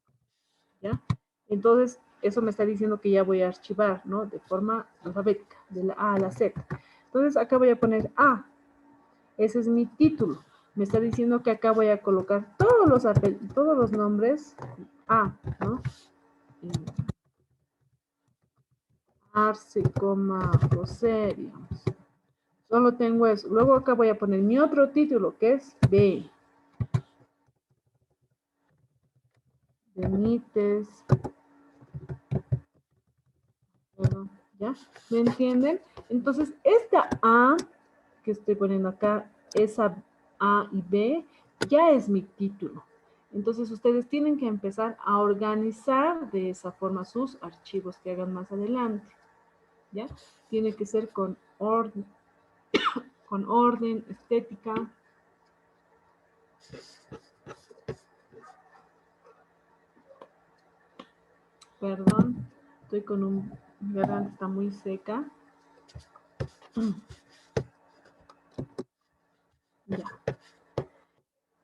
A: ¿ya? Entonces, eso me está diciendo que ya voy a archivar, ¿no? De forma alfabética, de la A a la Z. Entonces, acá voy a poner A. Ese es mi título. Me está diciendo que acá voy a colocar todos los nombres A, ¿no? Arce, José, digamos. Solo tengo eso. Luego acá voy a poner mi otro título, que es B. Benítez. ¿Ya? ¿Me entienden? Entonces, esta A que estoy poniendo acá, esa A y B, ya es mi título. Entonces, ustedes tienen que empezar a organizar de esa forma sus archivos que hagan más adelante. ¿Ya? Tiene que ser con orden, estética. Perdón, estoy con mi garganta está muy seca. Ya.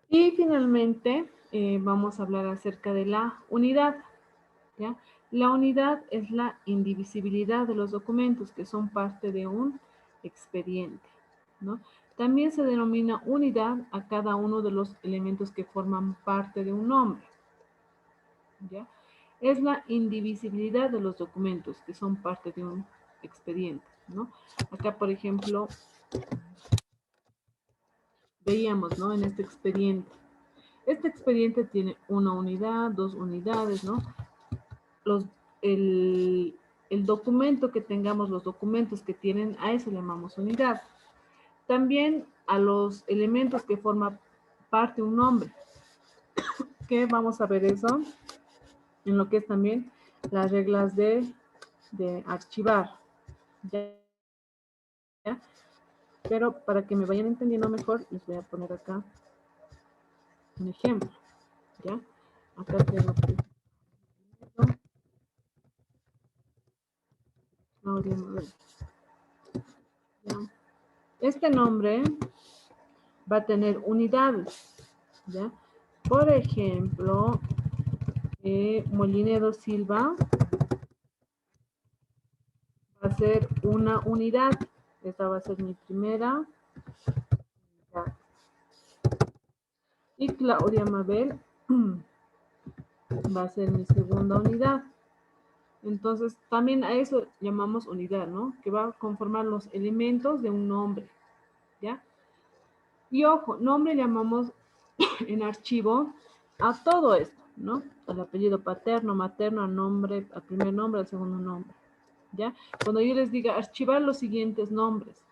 A: Y finalmente vamos a hablar acerca de la unidad, ¿ya? La unidad es la indivisibilidad de los documentos que son parte de un expediente, ¿no? También se denomina unidad a cada uno de los elementos que forman parte de un nombre, ¿ya? Es la indivisibilidad de los documentos que son parte de un expediente, ¿no? Acá, por ejemplo, veíamos, ¿no? En este expediente. Este expediente tiene una unidad, dos unidades, ¿no? El, el documento que tengamos, los documentos que tienen, a eso le llamamos unidad. También a los elementos que forman parte un nombre. Que vamos a ver eso en lo que es también las reglas de archivar. ¿Ya? Pero para que me vayan entendiendo mejor, les voy a poner acá un ejemplo. ¿Ya? Acá tengo que... ¿ya? Este nombre va a tener unidades, ¿ya? Por ejemplo, Molinero Silva va a ser una unidad. Esta va a ser mi primera unidad. Y Claudia Mabel va a ser mi segunda unidad. Entonces, también a eso llamamos unidad, ¿no? Que va a conformar los elementos de un nombre, ¿ya? Y ojo, nombre llamamos en archivo a todo esto, ¿no? Al apellido paterno, materno, al nombre, al primer nombre, al segundo nombre, ¿ya? Cuando yo les diga archivar los siguientes nombres,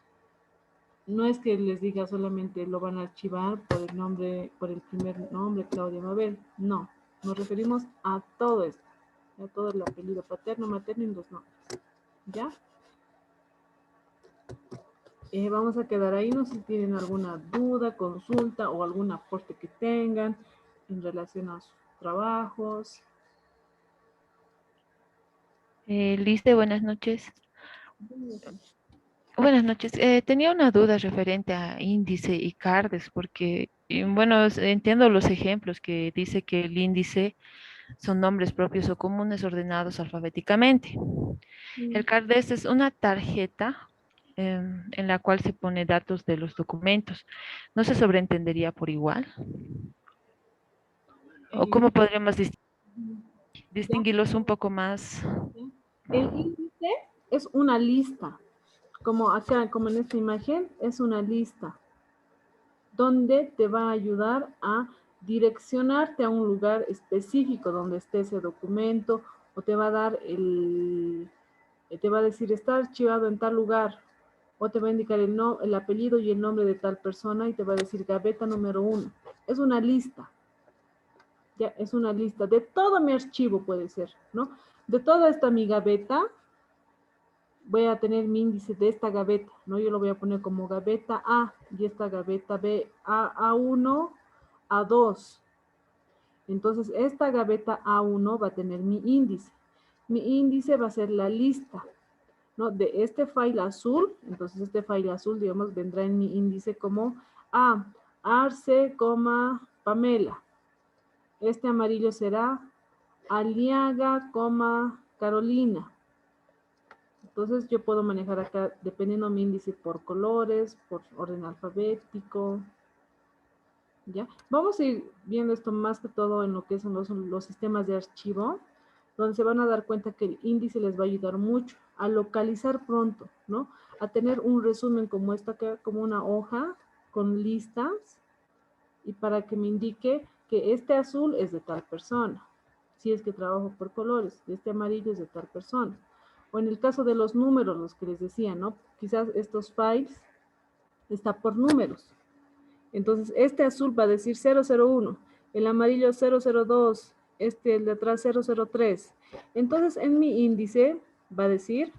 A: no es que les diga solamente lo van a archivar por el nombre, por el primer nombre, Claudia Mabel, no. Nos referimos a todo esto, a todo el apellido paterno, materno y los nombres, ¿ya? Vamos a quedar ahí, no sé si tienen alguna duda, consulta o algún aporte que tengan en relación a sus trabajos.
C: Liste, buenas noches. Buenas noches. Tenía una duda referente a índice y CARDES, porque, bueno, entiendo los ejemplos que dice que el índice son nombres propios o comunes ordenados alfabéticamente. El CARDES es una tarjeta en la cual se pone datos de los documentos. ¿No se sobreentendería por igual? ¿O
A: Eh,
C: cómo podríamos
A: ¿Ya?
C: distinguirlos un poco más?
A: El índice es una lista, como acá, como en esta imagen, es una lista donde te va a ayudar a direccionarte a un lugar específico donde esté ese documento o te va a dar te va a decir está archivado en tal lugar o te va a indicar el apellido y el nombre de tal persona y te va a decir gaveta número 1. Es una lista. Ya, es una lista de todo mi archivo puede ser, ¿no? De toda esta mi gaveta, voy a tener mi índice de esta gaveta, ¿no? Yo lo voy a poner como gaveta A y esta gaveta B, A1, A2. Entonces, esta gaveta A1 va a tener mi índice. Mi índice va a ser la lista, ¿no? De este file azul, entonces este file azul, digamos, vendrá en mi índice como A, Arce, Pamela. Este amarillo será Aliaga, Carolina. Entonces yo puedo manejar acá, dependiendo mi índice, por colores, por orden alfabético, ¿ya? Vamos a ir viendo esto más que todo en lo que son los sistemas de archivo, donde se van a dar cuenta que el índice les va a ayudar mucho a localizar pronto, ¿no? A tener un resumen como esta, como una hoja con listas, y para que me indique que este azul es de tal persona, si es que trabajo por colores, este amarillo es de tal persona. O en el caso de los números, los que les decía, ¿no? Quizás estos files está por números. Entonces, este azul va a decir 001, el amarillo 002, el de atrás 003. Entonces, en mi índice va a decir,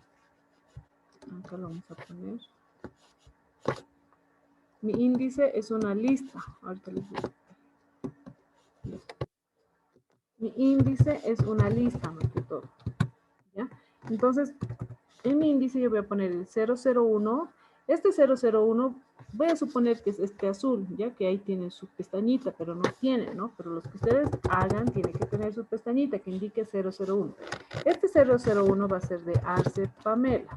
A: acá lo vamos a poner, mi índice es una lista. Ahorita les digo. Mi índice es una lista, más que todo, ¿ya? Entonces, en mi índice yo voy a poner el 001. Este 001, voy a suponer que es este azul, ya que ahí tiene su pestañita, pero no tiene, ¿no? Pero los que ustedes hagan tiene que tener su pestañita que indique 001. Este 001 va a ser de Arce Pamela,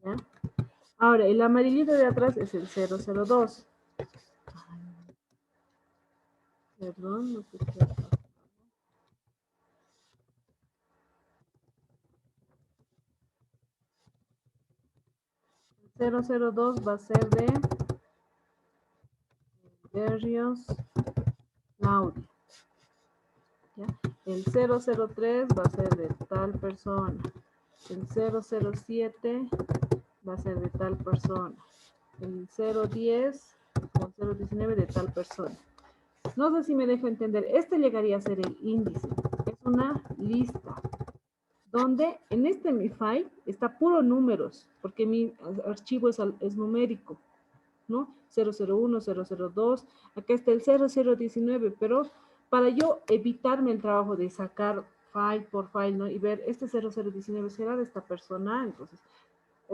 A: ¿ya? Ahora, el amarillito de atrás es el 002. Perdón, no sé qué pasa. 002 va a ser de Berrios Claudia. ¿Ya? El 003 va a ser de tal persona. El 007 va a ser de tal persona. El 010 o 019 de tal persona. No sé si me dejo entender. Este llegaría a ser el índice. Es una lista donde en este mi file está puro números, porque mi archivo es numérico, ¿no? 001, 002, acá está el 0019, pero para yo evitarme el trabajo de sacar file por file, ¿no? Y ver, este 0019 será de esta persona, entonces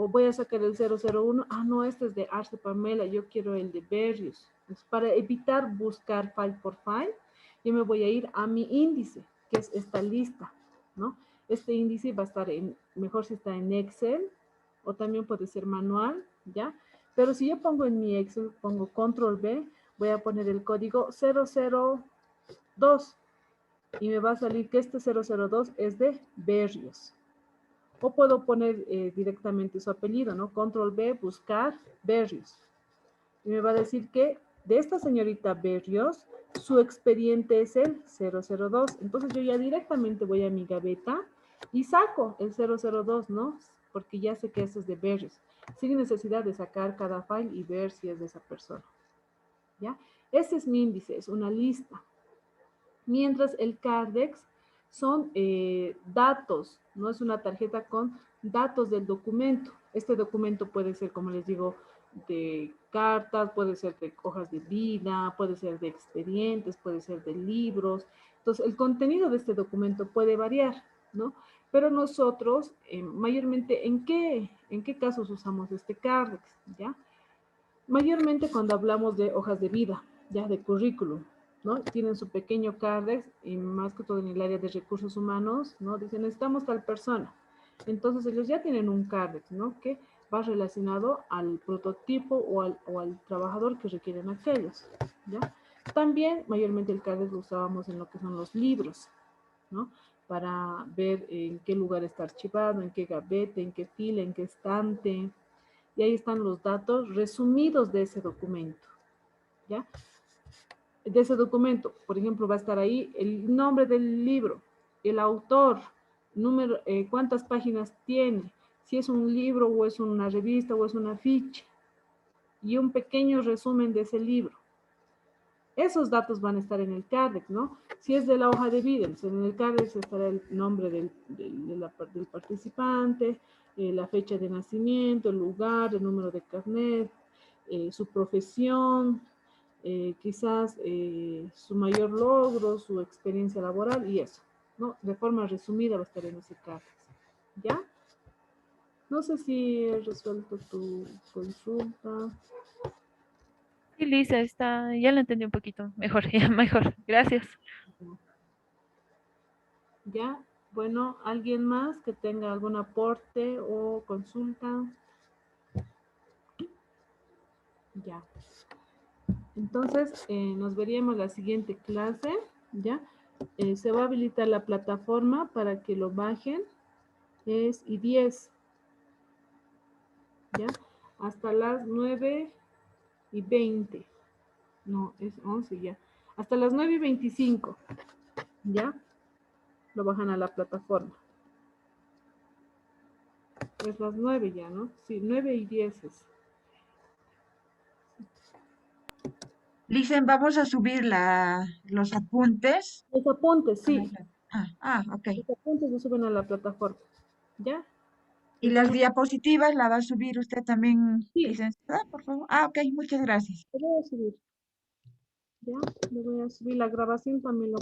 A: o voy a sacar el 001, ah, no, este es de Arce Pamela, yo quiero el de Berrios. Entonces, para evitar buscar file por file, yo me voy a ir a mi índice, que es esta lista, ¿no? Este índice va a estar mejor si está en Excel, o también puede ser manual, ¿ya? Pero si yo pongo en mi Excel, pongo control B, voy a poner el código 002, y me va a salir que este 002 es de Berrios. O puedo poner directamente su apellido, ¿no? Control B, buscar Berrios. Y me va a decir que de esta señorita Berrios, su expediente es el 002. Entonces yo ya directamente voy a mi gaveta y saco el 002, ¿no? Porque ya sé que eso es de Berrios. Sin necesidad de sacar cada file y ver si es de esa persona. ¿Ya? Ese es mi índice, es una lista. Mientras el CARDEX son datos, no es una tarjeta con datos del documento. Este documento puede ser, como les digo, de cartas, puede ser de hojas de vida, puede ser de expedientes, puede ser de libros. Entonces, el contenido de este documento puede variar, ¿no? Pero nosotros, mayormente, ¿en qué casos usamos este CARDEX? ¿Ya? Mayormente cuando hablamos de hojas de vida, ya de currículum, ¿no? Tienen su pequeño cardex y más que todo en el área de recursos humanos, ¿no? Dicen, necesitamos tal persona. Entonces ellos ya tienen un cardex, ¿no? Que va relacionado al prototipo o al trabajador que requieren aquellos, ¿ya? También mayormente el cardex lo usábamos en lo que son los libros, ¿no? Para ver en qué lugar está archivado, en qué gavete, en qué fila, en qué estante, y ahí están los datos resumidos de ese documento, ¿ya? De ese documento, por ejemplo, va a estar ahí el nombre del libro, el autor, número, cuántas páginas tiene, si es un libro o es una revista o es una ficha, y un pequeño resumen de ese libro. Esos datos van a estar en el CARDEX, ¿no? Si es de la hoja de vida, en el CARDEX estará el nombre del participante, la fecha de nacimiento, el lugar, el número de carnet, su profesión, quizás su mayor logro, su experiencia laboral y eso, ¿no? De forma resumida va a estar en ese CARDEX, ¿ya? No sé si he resuelto tu consulta.
C: Sí, Lisa, está, ya lo entendí un poquito mejor, ya mejor. Gracias.
A: Ya, bueno, ¿alguien más que tenga algún aporte o consulta? Ya. Entonces, nos veríamos la siguiente clase, ¿ya? Se va a habilitar la plataforma para que lo bajen. Es I10, ¿ya? Hasta las 9:20. No, es 11 ya. Hasta las 9:25, ¿ya? Lo bajan a la plataforma. Es las 9 ya, ¿no? Sí, 9:10 es.
B: Licen, vamos a subir los apuntes.
A: Los apuntes, sí.
B: Ok.
A: Los apuntes se suben a la plataforma. ¿Ya?
B: Y las
A: Estamos,
B: diapositivas la va a subir usted también,
A: sí,
B: licenciada, por favor. Ok, muchas gracias.
A: lo voy a subir. ¿Ya? Le voy a subir la grabación también.